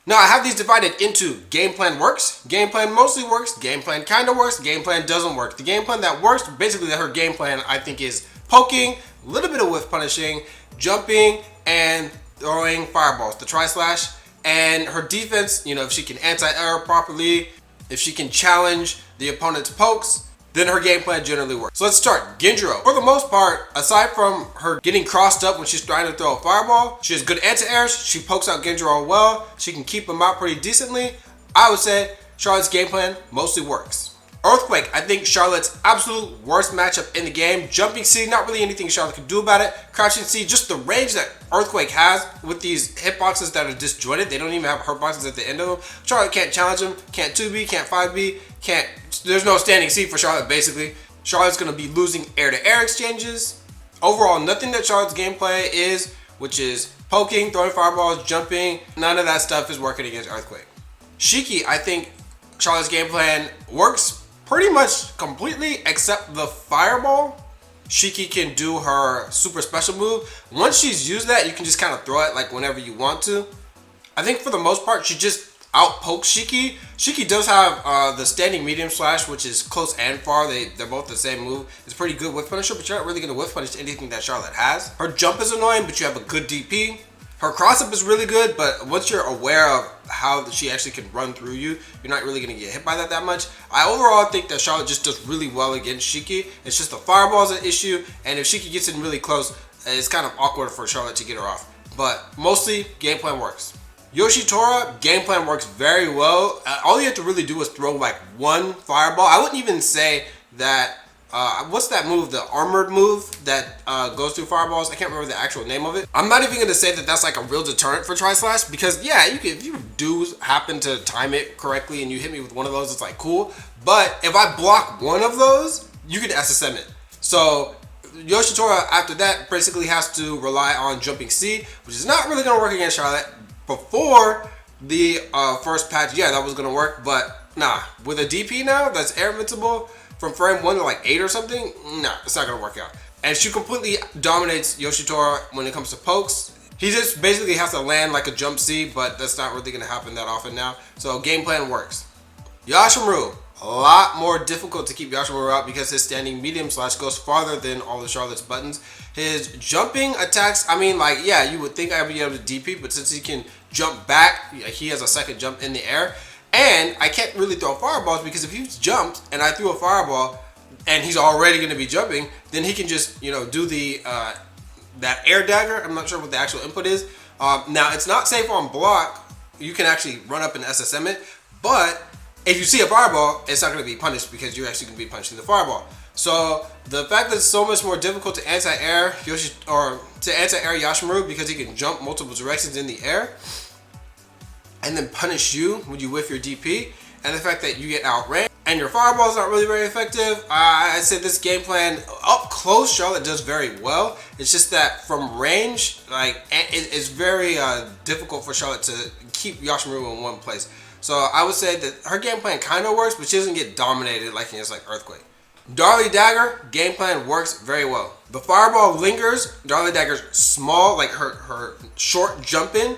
Now I have these divided into game plan works, game plan mostly works, game plan kind of works, game plan doesn't work. The game plan that works, basically her game plan I think is poking, a little bit of whiff punishing, jumping, and throwing fireballs, the tri-slash. And her defense, if she can anti-air properly, if she can challenge the opponent's pokes, then her game plan generally works. So let's start. Genjiro. For the most part, aside from her getting crossed up when she's trying to throw a fireball, she has good anti-airs, she pokes out Genjiro well, she can keep him out pretty decently. I would say Charlotte's game plan mostly works. Earthquake, I think Charlotte's absolute worst matchup in the game. Jumping C, not really anything Charlotte can do about it. Crouching C, just the range that Earthquake has with these hitboxes that are disjointed. They don't even have hurtboxes at the end of them. Charlotte can't challenge them, can't 2B, can't 5B, there's no standing C for Charlotte basically. Charlotte's going to be losing air-to-air exchanges. Overall, nothing that Charlotte's gameplay is, which is poking, throwing fireballs, jumping, none of that stuff is working against Earthquake. Shiki, I think Charlotte's game plan works pretty much completely except the fireball. Shiki can do her super special move. Once she's used that, you can just kind of throw it like whenever you want to. I think for the most part, she just outpokes Shiki. Shiki does have the standing medium slash, which is close and far. They're both the same move. It's pretty good whiff punisher, but you're not really going to whiff punish anything that Charlotte has. Her jump is annoying, but you have a good DP. Her cross-up is really good, but once you're aware of how she actually can run through you, you're not really going to get hit by that much. I overall think that Charlotte just does really well against Shiki. It's just the fireball's an issue, and if Shiki gets in really close, it's kind of awkward for Charlotte to get her off. But mostly, game plan works. Yoshitora, game plan works very well. All you have to really do is throw like one fireball. I wouldn't even say that, what's that move, the armored move that goes through fireballs? I can't remember the actual name of it. I'm not even going to say that that's like a real deterrent for tri-slash because yeah, if you do happen to time it correctly and you hit me with one of those, it's like cool. But if I block one of those, you can SSM it. So Yoshitora after that basically has to rely on jumping C, which is not really going to work against Charlotte. Before the first patch, yeah, that was going to work, but nah. With a DP now that's air invincible from frame 1 to like 8 or something, nah, it's not going to work out. And she completely dominates Yoshitora when it comes to pokes. He just basically has to land like a jump C, but that's not really going to happen that often now. So game plan works. Yashimaru, a lot more difficult to keep Yashimaru out because his standing medium slash goes farther than all of Charlotte's buttons. His jumping attacks, I mean, like, yeah, you would think I'd be able to DP, but since he can jump back, he has a second jump in the air. And I can't really throw fireballs because if he's jumped and I threw a fireball and he's already going to be jumping, then he can just, do the that air dagger. I'm not sure what the actual input is. Now, it's not safe on block. You can actually run up and SSM it, but if you see a fireball, it's not going to be punished because you're actually going to be punching the fireball. So the fact that it's so much more difficult to anti-air Yashimaru because he can jump multiple directions in the air and then punish you when you whiff your DP, and the fact that you get outranked and your fireball is not really very effective, I said this game plan up close Charlotte does very well. It's just that from range, like it's very difficult for Charlotte to keep Yashimaru in one place. So I would say that her game plan kind of works, but she doesn't get dominated like against like Earthquake. Darlie Dagger, game plan works very well. The fireball lingers. Darlie Dagger's small, like her short jump in.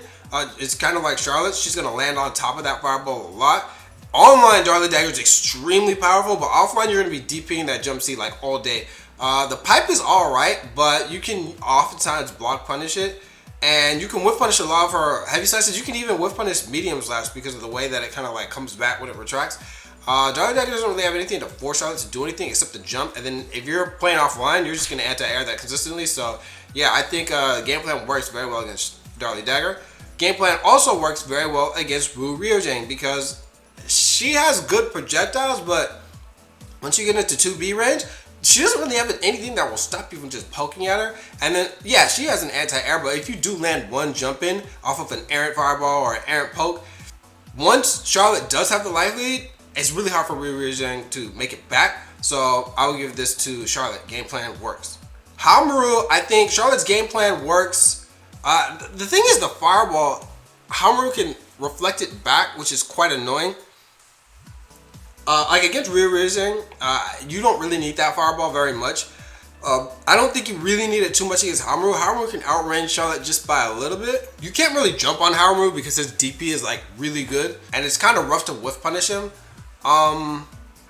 It's kind of like Charlotte. She's going to land on top of that fireball a lot. Online, Darlie Dagger is extremely powerful, but offline, you're going to be DPing that jump C like all day. The pipe is alright, but you can oftentimes block punish it. And you can whiff punish a lot of her heavy slashes. You can even whiff punish medium slash because of the way that it kind of like comes back when it retracts. Darlie Dagger doesn't really have anything to force Charlotte to do anything except to jump. And then if you're playing offline, you're just going to anti-air that consistently. So yeah, I think game plan works very well against Darlie Dagger. Game plan also works very well against Wu Ryojang because she has good projectiles, but once you get into 2B range, she doesn't really have anything that will stop you from just poking at her. And then, yeah, she has an anti-air, but if you do land one jump in off of an errant fireball or an errant poke, once Charlotte does have the life lead, it's really hard for Wu Ryojang to make it back. So I will give this to Charlotte. Game plan works. Haomaru, I think Charlotte's game plan works. The thing is the fireball, Haomaru can reflect it back, which is quite annoying. Like against Wu Ryojang, you don't really need that fireball very much. I don't think you really need it too much against Harumu. Harumu can outrange Charlotte just by a little bit. You can't really jump on Harumu because his DP is like really good, and it's kind of rough to whiff punish him.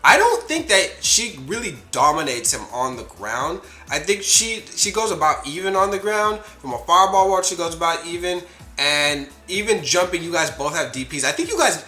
I don't think that she really dominates him on the ground. I think she goes about even on the ground. From a fireball ward, she goes about even, and even jumping, you guys both have DPs. I think you guys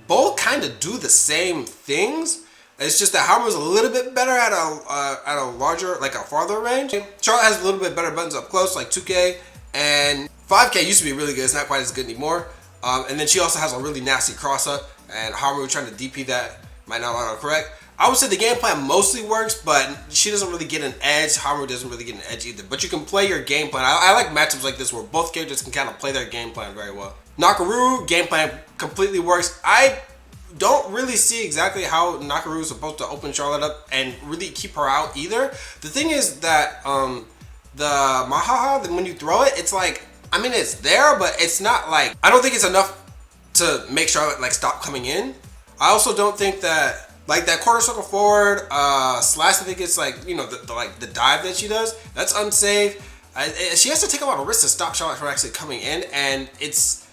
both kind of do the same things. It's just that Hammer's a little bit better at a larger, like a farther range. Charlotte has a little bit better buttons up close, like 2K, and 5K used to be really good. It's not quite as good anymore. And then she also has a really nasty cross up, and Hammer trying to DP that might not auto correct. I would say the game plan mostly works, but she doesn't really get an edge. Hammer doesn't really get an edge either. But you can play your game plan. I like matchups like this where both characters can kind of play their game plan very well. Nakaruru, game plan completely works. I don't really see exactly how Nakaru is supposed to open Charlotte up and really keep her out either. The thing is that the Mahaha, when you throw it, it's like, I mean, it's there, but it's not like, I don't think it's enough to make Charlotte like stop coming in. I also don't think that like that quarter circle forward slash, I think it's like, you know, the dive that she does, that's unsafe. She has to take a lot of risks to stop Charlotte from actually coming in, and it's,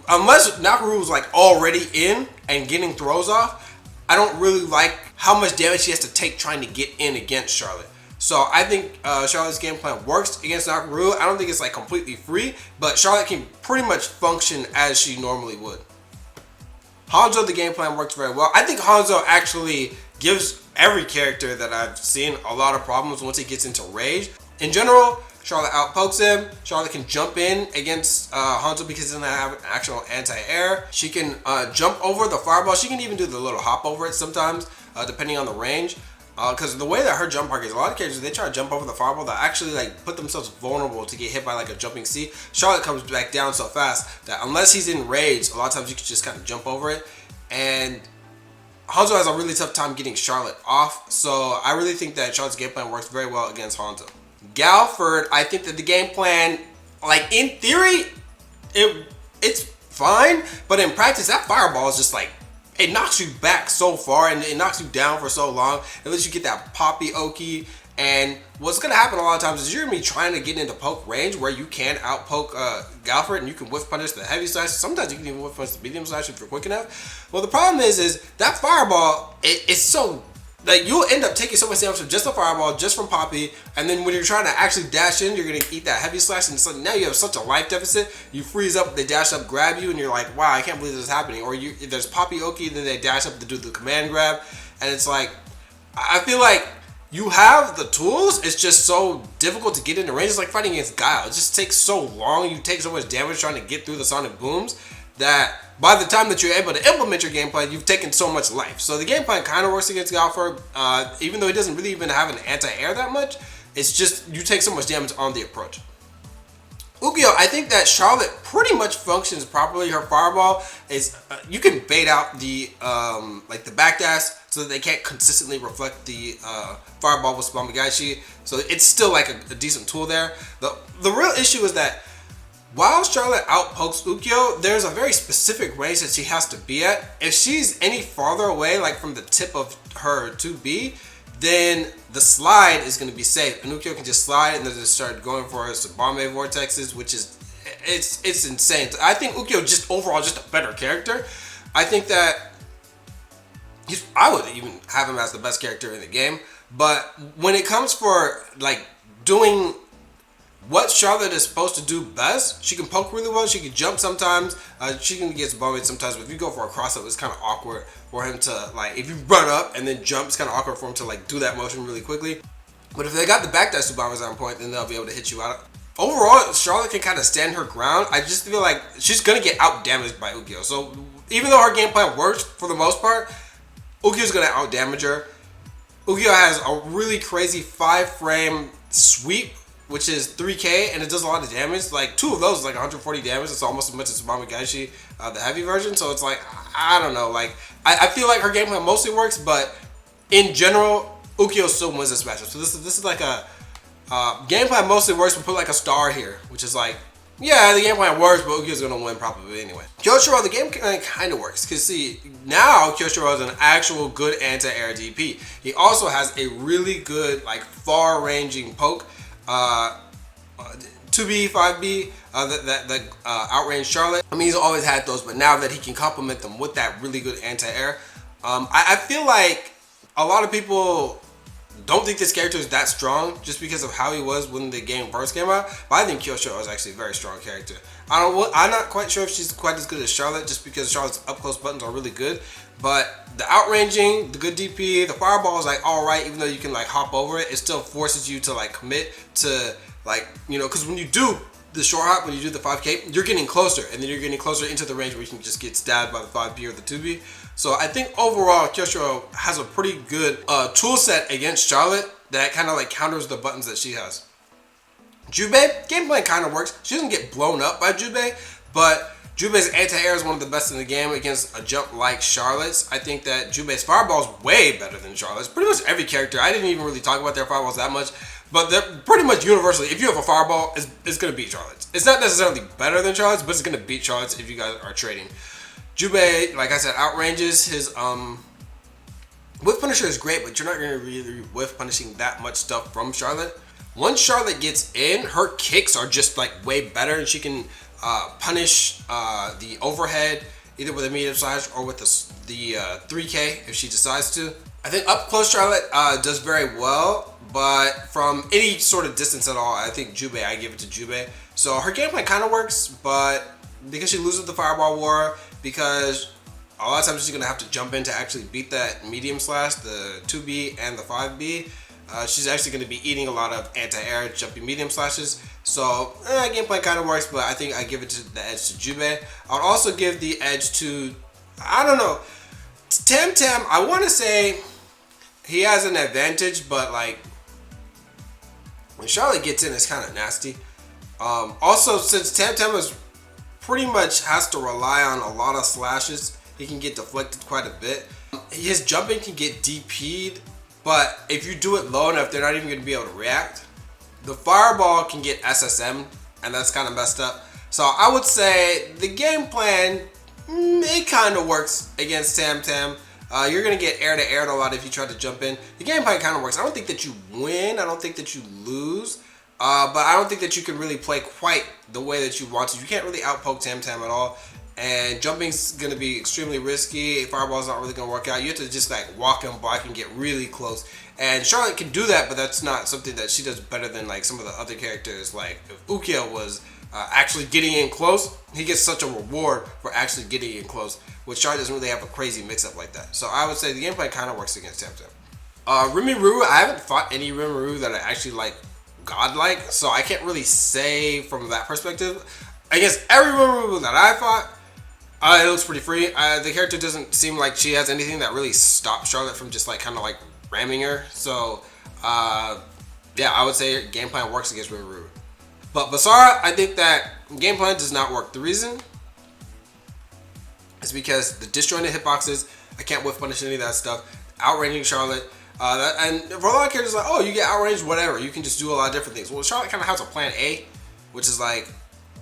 unless Nakaru is like already in and getting throws off, I don't really like how much damage she has to take trying to get in against Charlotte. So I think Charlotte's game plan works against Nakaru. I don't think it's like completely free, but Charlotte can pretty much function as she normally would. Hanzo, the game plan works very well. I think Hanzo actually gives every character that I've seen a lot of problems once he gets into rage. In general, Charlotte outpokes him. Charlotte can jump in against Hanzo because he doesn't have an actual anti-air. She can jump over the fireball. She can even do the little hop over it sometimes, depending on the range. Because the way that her jump arc is, a lot of characters, they try to jump over the fireball, that actually like put themselves vulnerable to get hit by like a jumping C. Charlotte comes back down so fast that unless he's in rage, a lot of times you can just kind of jump over it. And Hanzo has a really tough time getting Charlotte off. So I really think that Charlotte's game plan works very well against Hanzo. Galford, I think that the game plan, like in theory, it's fine, but in practice, that fireball is just like, it knocks you back so far and it knocks you down for so long. It lets you get that poppy oki. And what's going to happen a lot of times is you're going to be trying to get into poke range where you can outpoke Galford and you can whiff punish the heavy slash. Sometimes you can even whiff punish the medium slash if you're quick enough. Well, the problem is that fireball, it's so, like, you'll end up taking so much damage from just the fireball, just from Poppy, and then when you're trying to actually dash in, you're going to eat that heavy slash, and so now you have such a life deficit, you freeze up, they dash up, grab you, and you're like, wow, I can't believe this is happening. Or there's Poppy Oki, then they dash up to do the command grab, and it's like, I feel like you have the tools, it's just so difficult to get into range. It's like fighting against Guile. It just takes so long, you take so much damage trying to get through the sonic booms, that by the time that you're able to implement your game plan, you've taken so much life. So the game plan kind of works against Galford, even though he doesn't really even have an anti-air that much. It's just you take so much damage on the approach. Ukyo, I think that Charlotte pretty much functions properly. Her fireball is, you can bait out the like the backdash so that they can't consistently reflect the fireball with Spamagaishi. So it's still like a decent tool there. The real issue is that while Charlotte outpokes Ukyo, there's a very specific range that she has to be at. If she's any farther away, like from the tip of her 2B, then the slide is going to be safe. And Ukyo can just slide and then just start going for her Tsubame vortexes, which is, it's insane. I think Ukyo just overall just a better character. I think that I would even have him as the best character in the game. But when it comes for like doing what Charlotte is supposed to do best, she can poke really well, she can jump sometimes, she can get Tsubame sometimes, but if you go for a cross-up, it's kind of awkward for him to, like, if you run up and then jump, it's kind of awkward for him to, like, do that motion really quickly. But if they got the backdash Tsubamas on point, then they'll be able to hit you out. Overall, Charlotte can kind of stand her ground. I just feel like she's going to get out-damaged by Ukyo. So even though her game plan works for the most part, Ukyo's going to out-damage her. Ukyo has a really crazy 5-frame sweep, which is 3K, and it does a lot of damage. Like, 2 of those is like 140 damage. It's almost as much as Tsubame the heavy version. So it's like, I don't know. Like, I feel like her game plan mostly works, but in general, Ukyo still wins this matchup. So this is like a game plan mostly works. We put like a star here, which is like Yeah, the game plan works, but Ukya's gonna win probably anyway. Kyoshiro, the game plan kind of works, because see, now Kyoshiro is an actual good anti-air DP. He also has a really good, like, far-ranging poke, 2B, 5B, that outrange Charlotte. I mean, he's always had those, but now that he can complement them with that really good anti-air, I feel like a lot of people don't think this character is that strong just because of how he was when the game first came out. But I think Kyoshiro is actually a very strong character. I'm not quite sure if she's quite as good as Charlotte, just because Charlotte's up close buttons are really good. But the outranging, the good DP, the fireball is like alright, even though you can like hop over it, it still forces you to like commit to like, you know, because when you do the short hop, when you do the 5K, you're getting closer, and then you're getting closer into the range where you can just get stabbed by the 5B or the 2B. So I think overall, Kyoshiro has a pretty good tool set against Charlotte that kind of like counters the buttons that she has. Jubei, game plan kind of works. She doesn't get blown up by Jubei, but Jubei's anti-air is one of the best in the game against a jump like Charlotte's. I think that Jubei's fireball is way better than Charlotte's. Pretty much every character. I didn't even really talk about their fireballs that much, but they're pretty much universally, if you have a fireball, it's going to beat Charlotte's. It's not necessarily better than Charlotte's, but it's going to beat Charlotte's if you guys are trading. Jubei, like I said, outranges his whiff punisher is great, but you're not going to really whiff punishing that much stuff from Charlotte. Once Charlotte gets in, her kicks are just like way better, and she can punish the overhead either with a medium slash or with the 3K if she decides to. I think up close Charlotte does very well, but from any sort of distance at all, I think Jubei, I give it to Jubei. So her game plan kind of works, but because she loses the fireball war, because a lot of times she's going to have to jump in to actually beat that medium slash, the 2B and the 5B. She's actually going to be eating a lot of anti-air jumpy medium slashes. So game plan kind of works, but I think I give it to the edge to Jubei. I would also give the edge to, I don't know, Tam. I want to say he has an advantage, but like when Charlotte gets in, it's kind of nasty. Also, since Tam is pretty much has to rely on a lot of slashes, he can get deflected quite a bit. His jumping can get DP'd, but if you do it low enough, they're not even going to be able to react. The fireball can get SSM, and that's kind of messed up. So I would say the game plan, it kind of works against Tam. You're going to get air to air a lot if you try to jump in. The game plan kind of works. I don't think that you win. I don't think that you lose. But I don't think that you can really play quite the way that you want to. You can't really outpoke Tam at all. And jumping's going to be extremely risky. Fireball's not really going to work out. You have to just like walk and block and get really close. And Charlotte can do that, but that's not something that she does better than like some of the other characters. Like if Ukya was actually getting in close, he gets such a reward for actually getting in close, which Charlotte doesn't really have a crazy mix-up like that. So I would say the gameplay kind of works against Tam. Rimuru, I haven't fought any Rimuru that I actually like godlike, so I can't really say from that perspective. I guess every Rimuru that I fought, it looks pretty free. The character doesn't seem like she has anything that really stops Charlotte from just like kind of like ramming her. So yeah, I would say game plan works against Rimuru. But Basara, I think that game plan does not work. The reason is because the disjointed hitboxes, I can't whiff punish any of that stuff. Outranging Charlotte. And for a lot of characters, like, oh, you get outranged, whatever. You can just do a lot of different things. Well, Charlotte kind of has a plan A, which is like,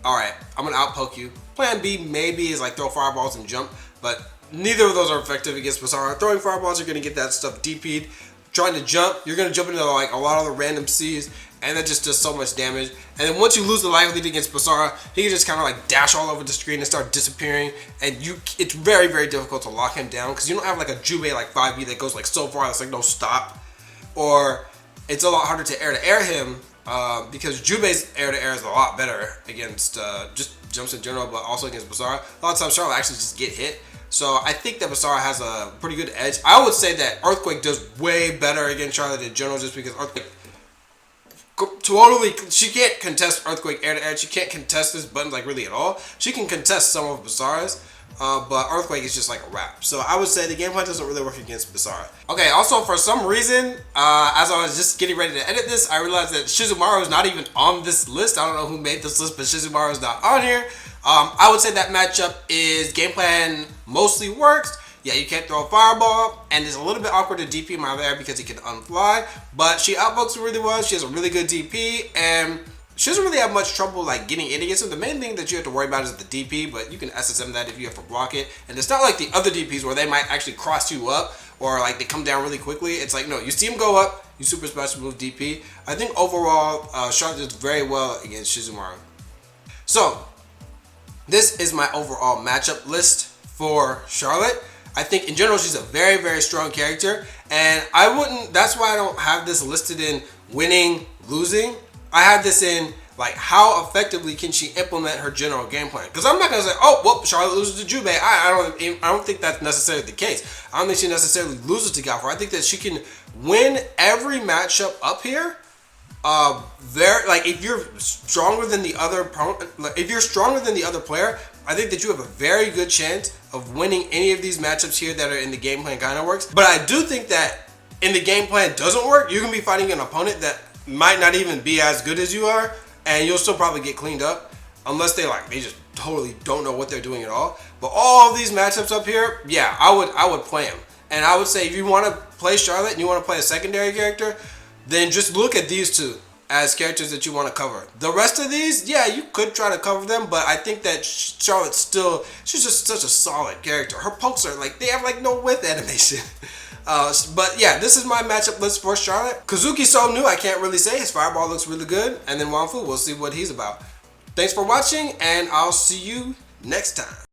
all right, I'm going to outpoke you. Plan B maybe is like throw fireballs and jump, but neither of those are effective against Basara. Throwing fireballs, you're going to get that stuff DP'd. Trying to jump, you're going to jump into like a lot of the random C's, and that just does so much damage. And then once you lose the life lead against Basara, he can just kind of like dash all over the screen and start disappearing, and it's very, very difficult to lock him down because you don't have like a Jubei like 5B that goes like so far that's like no stop, or it's a lot harder to air him because Jubei's air to air is a lot better against just jumps in general, but also against Basara. A lot of times Charlotte actually just get hit. So I think that Basara has a pretty good edge. I would say that Earthquake does way better against Charlotte in general, just because Earthquake totally, she can't contest Earthquake air to air. She can't contest this buttons like really at all. She can contest some of Basara's, but Earthquake is just like a wrap. So I would say the gameplay doesn't really work against Basara. Okay, also for some reason, as I was just getting ready to edit this, I realized that Shizumaru is not even on this list. I don't know who made this list, but Shizumaru is not on here. I would say that matchup is game plan mostly works. Yeah, you can't throw a fireball, and it's a little bit awkward to DP my there because he can unfly, but she outpokes really well. She has a really good DP, and she doesn't really have much trouble like getting in against him. The main thing that you have to worry about is the DP, but you can SSM that if you have to block it. And it's not like the other DPs where they might actually cross you up or like they come down really quickly. It's like, no, you see him go up, you super special move DP. I think overall, Charlotte did very well against Shizumaru. So, this is my overall matchup list for Charlotte. I think in general she's a very, very strong character, and that's why I don't have this listed in winning, losing. I have this in like how effectively can she implement her general game plan. Because I'm not gonna say, oh, well, Charlotte loses to Jubei. I don't think that's necessarily the case. I don't think she necessarily loses to Galfor. I think that she can win every matchup up here. If you're stronger than the other player, I think that you have a very good chance of winning any of these matchups here that are in the game plan kind of works. But I do think that in the game plan doesn't work, you can be fighting an opponent that might not even be as good as you are, and you'll still probably get cleaned up unless they just totally don't know what they're doing at all. But all of these matchups up here, yeah, I would play them. And I would say if you want to play Charlotte and you want to play a secondary character, then just look at these two as characters that you want to cover. The rest of these, yeah, you could try to cover them, but I think that Charlotte's she's just such a solid character. Her pokes are like, they have like no width animation. But yeah, this is my matchup list for Charlotte. Kazuki's so new, I can't really say. His fireball looks really good. And then Wangfu, we'll see what he's about. Thanks for watching, and I'll see you next time.